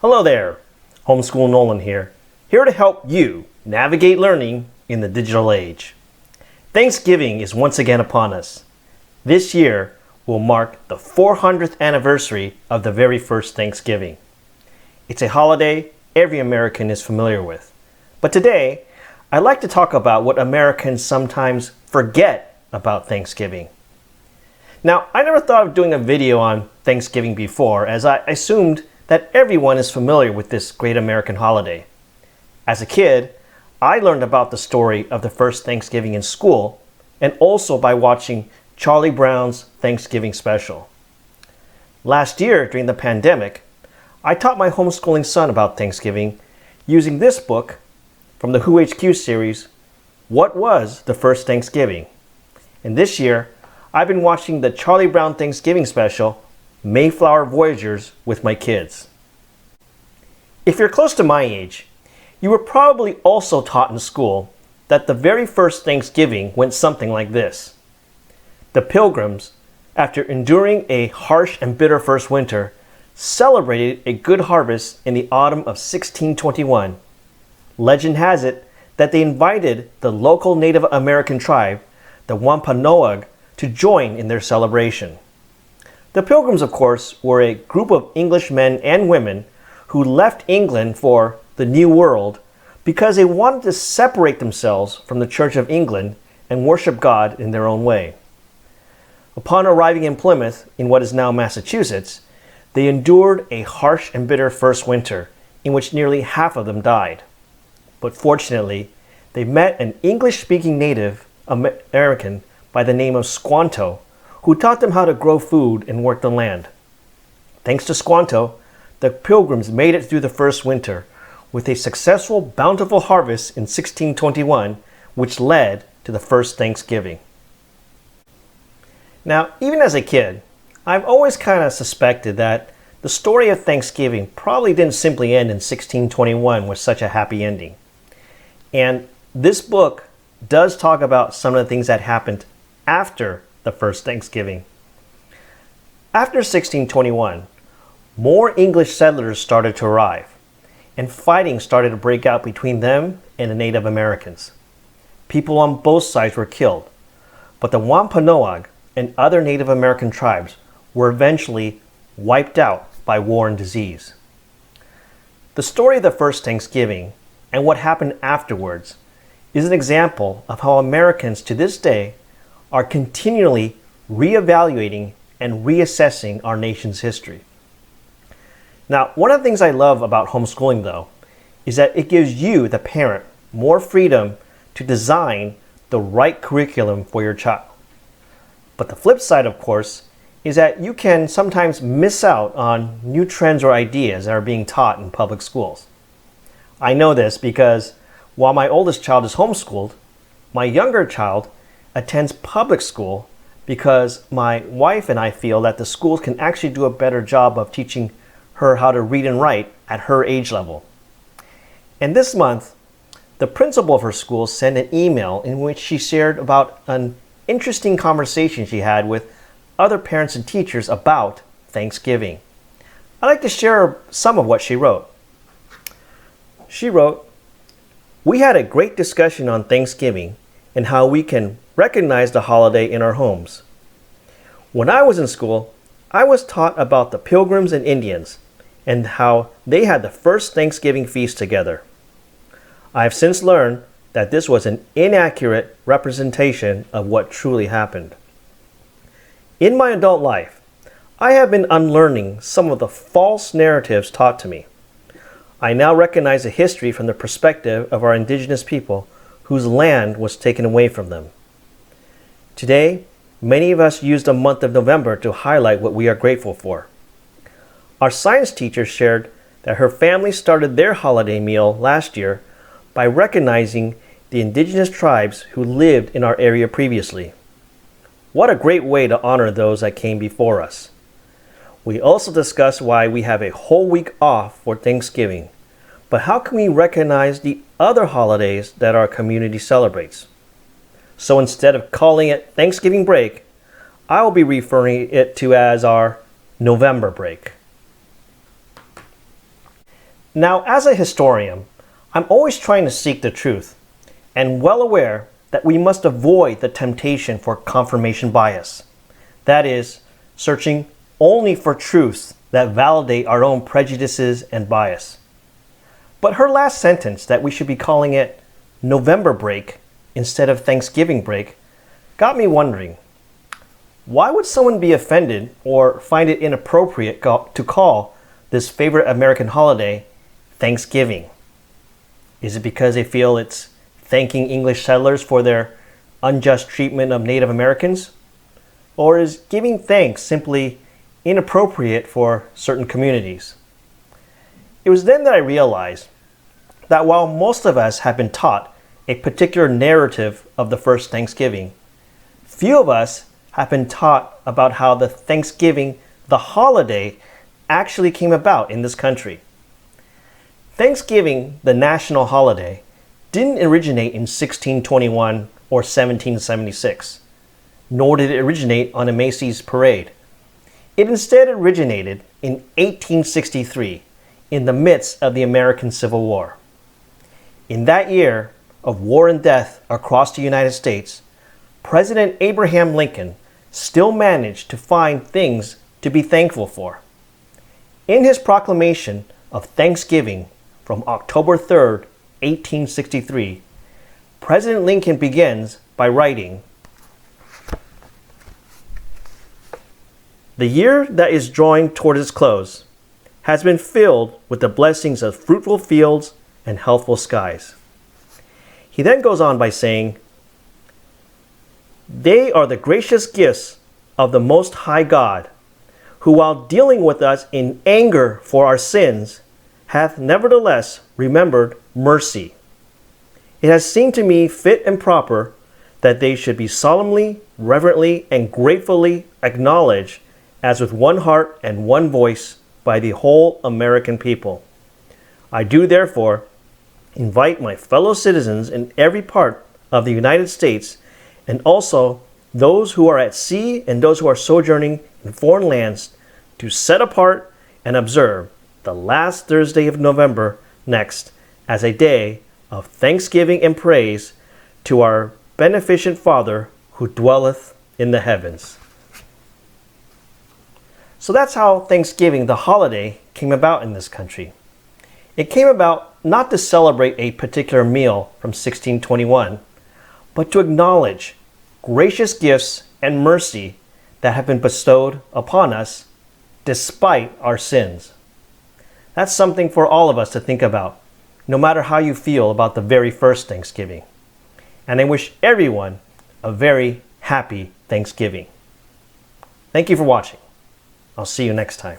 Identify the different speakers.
Speaker 1: Hello there, Homeschool Nolan here to help you navigate learning in the digital age. Thanksgiving is once again upon us. This year will mark the 400th anniversary of the very first Thanksgiving. It's a holiday every American is familiar with. But today, I'd like to talk about what Americans sometimes forget about Thanksgiving. Now, I never thought of doing a video on Thanksgiving before, as I assumed that everyone is familiar with this great American holiday. As a kid, I learned about the story of the first Thanksgiving in school and also by watching Charlie Brown's Thanksgiving special. Last year, during the pandemic, I taught my homeschooling son about Thanksgiving using this book from the Who HQ series, What Was the First Thanksgiving? And this year, I've been watching the Charlie Brown Thanksgiving special, Mayflower Voyagers, with my kids. If you're close to my age, you were probably also taught in school that the very first Thanksgiving went something like this. The Pilgrims, after enduring a harsh and bitter first winter, celebrated a good harvest in the autumn of 1621. Legend has it that they invited the local Native American tribe, the Wampanoag, to join in their celebration. The Pilgrims, of course, were a group of English men and women who left England for the New World because they wanted to separate themselves from the Church of England and worship God in their own way. Upon arriving in Plymouth, in what is now Massachusetts, they endured a harsh and bitter first winter in which nearly half of them died. But fortunately, they met an English-speaking Native American by the name of Squanto, who taught them how to grow food and work the land. Thanks to Squanto, the Pilgrims made it through the first winter with a successful, bountiful harvest in 1621, which led to the first Thanksgiving. Now, even as a kid, I've always kind of suspected that the story of Thanksgiving probably didn't simply end in 1621 with such a happy ending. And this book does talk about some of the things that happened after the first Thanksgiving. After 1621, more English settlers started to arrive, and fighting started to break out between them and the Native Americans. People on both sides were killed, but the Wampanoag and other Native American tribes were eventually wiped out by war and disease. The story of the first Thanksgiving and what happened afterwards is an example of how Americans to this day are continually reevaluating and reassessing our nation's history. Now, one of the things I love about homeschooling, though, is that it gives you, the parent, more freedom to design the right curriculum for your child. But the flip side, of course, is that you can sometimes miss out on new trends or ideas that are being taught in public schools. I know this because while my oldest child is homeschooled, my younger child attends public school because my wife and I feel that the schools can actually do a better job of teaching her how to read and write at her age level. And this month, the principal of her school sent an email in which she shared about an interesting conversation she had with other parents and teachers about Thanksgiving. I'd like to share some of what she wrote. She wrote, "We had a great discussion on Thanksgiving and how we can recognize the holiday in our homes. When I was in school, I was taught about the Pilgrims and Indians and how they had the first Thanksgiving feast together. I have since learned that this was an inaccurate representation of what truly happened. In my adult life, I have been unlearning some of the false narratives taught to me. I now recognize the history from the perspective of our indigenous people whose land was taken away from them. Today, many of us use the month of November to highlight what we are grateful for. Our science teacher shared that her family started their holiday meal last year by recognizing the indigenous tribes who lived in our area previously. What a great way to honor those that came before us. We also discussed why we have a whole week off for Thanksgiving, but how can we recognize the other holidays that our community celebrates? So instead of calling it Thanksgiving break, I will be referring it to as our November break." Now, as a historian, I'm always trying to seek the truth, and well aware that we must avoid the temptation for confirmation bias. That is, searching only for truths that validate our own prejudices and bias. But her last sentence, that we should be calling it November break instead of Thanksgiving break, got me wondering, why would someone be offended or find it inappropriate to call this favorite American holiday Thanksgiving? Is it because they feel it's thanking English settlers for their unjust treatment of Native Americans? Or is giving thanks simply inappropriate for certain communities? It was then that I realized that while most of us have been taught a particular narrative of the first Thanksgiving, few of us have been taught about how the Thanksgiving, the holiday, actually came about in this country. Thanksgiving, the national holiday, didn't originate in 1621 or 1776, nor did it originate on a Macy's parade. It instead originated in 1863 in the midst of the American Civil War. In that year of war and death across the United States, President Abraham Lincoln still managed to find things to be thankful for. In his proclamation of Thanksgiving from October 3rd, 1863, President Lincoln begins by writing, "The year that is drawing toward its close has been filled with the blessings of fruitful fields and healthful skies." He then goes on by saying, "They are the gracious gifts of the Most High God, who while dealing with us in anger for our sins, hath nevertheless remembered mercy. It has seemed to me fit and proper that they should be solemnly, reverently, and gratefully acknowledged as with one heart and one voice by the whole American people. I do therefore invite my fellow citizens in every part of the United States, and also those who are at sea and those who are sojourning in foreign lands, to set apart and observe the last Thursday of November next as a day of thanksgiving and praise to our beneficent Father who dwelleth in the heavens." So that's how Thanksgiving, the holiday, came about in this country. It came about not to celebrate a particular meal from 1621, but to acknowledge gracious gifts and mercy that have been bestowed upon us despite our sins. That's something for all of us to think about, no matter how you feel about the very first Thanksgiving. And I wish everyone a very happy Thanksgiving. Thank you for watching. I'll see you next time.